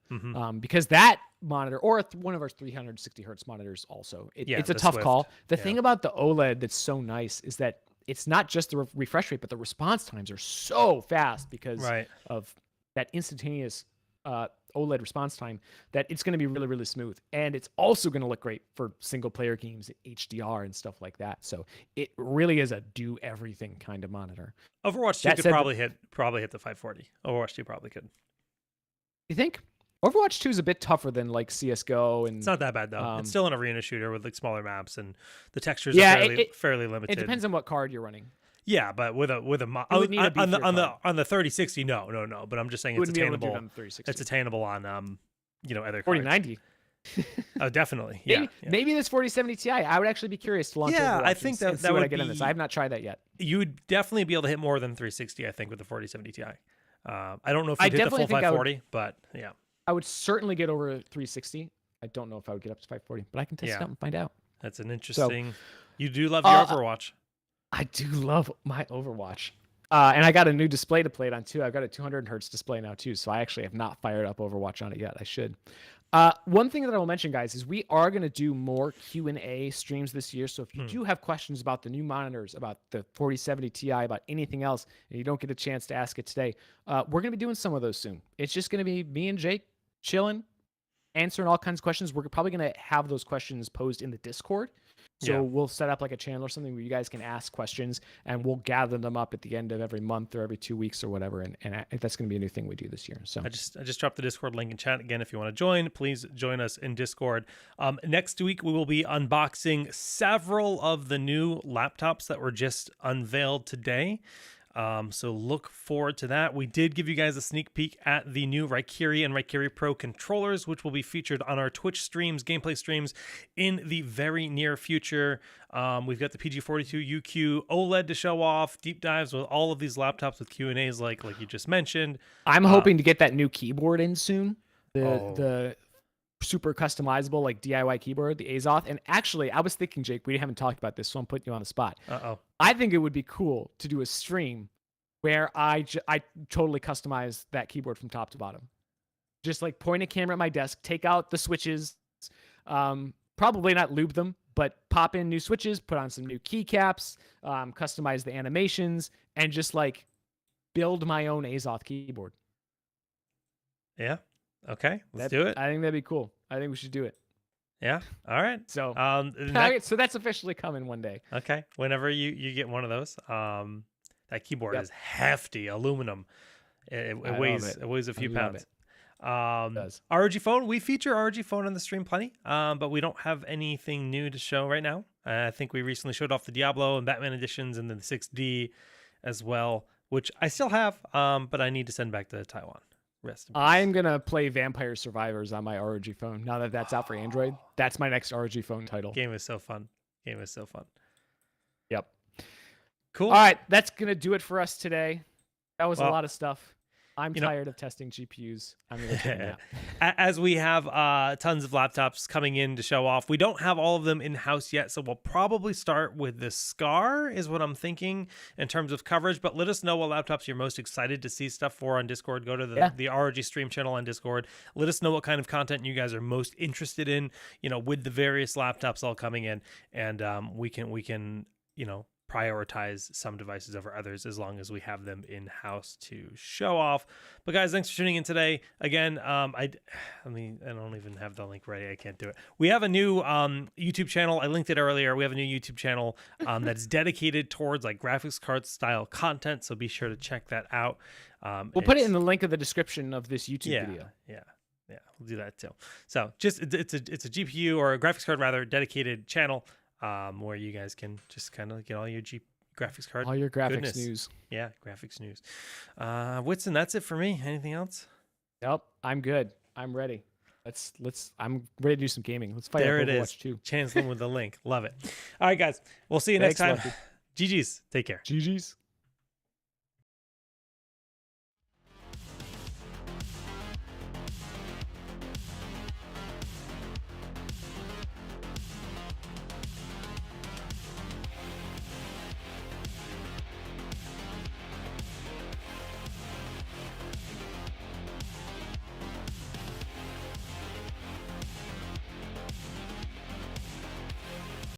Because that monitor, or one of our 360 hertz monitors also, it's a tough Swift. call. The thing about the OLED that's so nice is that it's not just the refresh rate, but the response times are so fast because of that instantaneous OLED response time that it's going to be really, really smooth. And it's also going to look great for single player games, HDR and stuff like that. So it really is a do everything kind of monitor. Overwatch 2 could probably hit the 540. Overwatch 2 probably could. You think? Overwatch 2 is a bit tougher than like CS:GO, and it's not that bad though. It's still an arena shooter with like smaller maps, and the textures are fairly limited. It depends on what card you're running. Yeah, but with a on the 3060, no. But I'm just saying it's attainable. It's attainable on other 4090. Oh, definitely. Maybe this 4070 Ti. I would actually be curious to launch. Yeah, I think that would I get in this. I have not tried that yet. You would definitely be able to hit more than 360. I think with the 4070 Ti. I don't know if you'd hit the full 540, but yeah. I would certainly get over 360. I don't know if I would get up to 540, but I can test it out and find out. That's an interesting. You do love your Overwatch. I do love my Overwatch. And I got a new display to play it on too. I've got a 200 hertz display now too, so I actually have not fired up Overwatch on it yet. I should. One thing that I will mention, guys, is we are going to do more Q&A streams this year. So if you do have questions about the new monitors, about the 4070 Ti, about anything else, and you don't get a chance to ask it today, we're going to be doing some of those soon. It's just going to be me and Jake chilling, answering all kinds of questions. We're probably going to have those questions posed in the Discord. So we'll set up like a channel or something where you guys can ask questions, and we'll gather them up at the end of every month or every 2 weeks or whatever. And that's going to be a new thing we do this year. So I just dropped the Discord link in chat again. If you want to join, please join us in Discord. Next week, we will be unboxing several of the new laptops that were just unveiled today. So look forward to that. We did give you guys a sneak peek at the new Raikiri and Raikiri Pro controllers, which will be featured on our Twitch streams, gameplay streams in the very near future. We've got the PG42 UQ OLED to show off, deep dives with all of these laptops with Q&As like you just mentioned. I'm hoping to get that new keyboard in soon. The super customizable like DIY keyboard, the Azoth. And actually, I was thinking, Jake, we haven't talked about this, so I'm putting you on the spot. I think it would be cool to do a stream where I totally customize that keyboard from top to bottom. Just like point a camera at my desk, take out the switches, probably not lube them, but pop in new switches, put on some new keycaps, customize the animations, and just like build my own Azoth keyboard. Yeah. Okay, let's do it. I think that'd be cool. I think we should do it. Yeah. All right. So, so that's officially coming one day. Okay. Whenever you get one of those, that keyboard is hefty, aluminum. It weighs a few pounds. It does. ROG phone. We feature ROG phone on the stream plenty, but we don't have anything new to show right now. I think we recently showed off the Diablo and Batman editions, and then the 6D as well, which I still have, but I need to send back to Taiwan. I'm going to play Vampire Survivors on my ROG phone. Now that that's out for Android, that's my next ROG phone title. Game is so fun. Yep. Cool. All right. That's going to do it for us today. That was a lot of stuff. I'm tired of testing GPUs. I'm going to take a nap. As we have tons of laptops coming in to show off, we don't have all of them in-house yet, so we'll probably start with the Scar is what I'm thinking in terms of coverage, but let us know what laptops you're most excited to see stuff for on Discord. Go to the ROG stream channel on Discord. Let us know what kind of content you guys are most interested in, with the various laptops all coming in, and we can prioritize some devices over others as long as we have them in-house to show off. But guys, thanks for tuning in today. Again, I don't even have the link ready. I can't do it. We have a new YouTube channel. I linked it earlier. We have a new YouTube channel that's dedicated towards like graphics card style content. So be sure to check that out. We'll put it in the link of the description of this YouTube video. Yeah, we'll do that too. So just it's a GPU or a graphics card rather dedicated channel. Where you guys can just kind of get all your graphics card, all your graphics news. Yeah, graphics news. Whitson, that's it for me. Anything else? Nope, I'm good. I'm ready. I'm ready to do some gaming. Let's fight there up it Overwatch is. 2. Chancellor with the link. Love it. All right, guys. We'll see you next time. Lucky. GG's. Take care. GG's.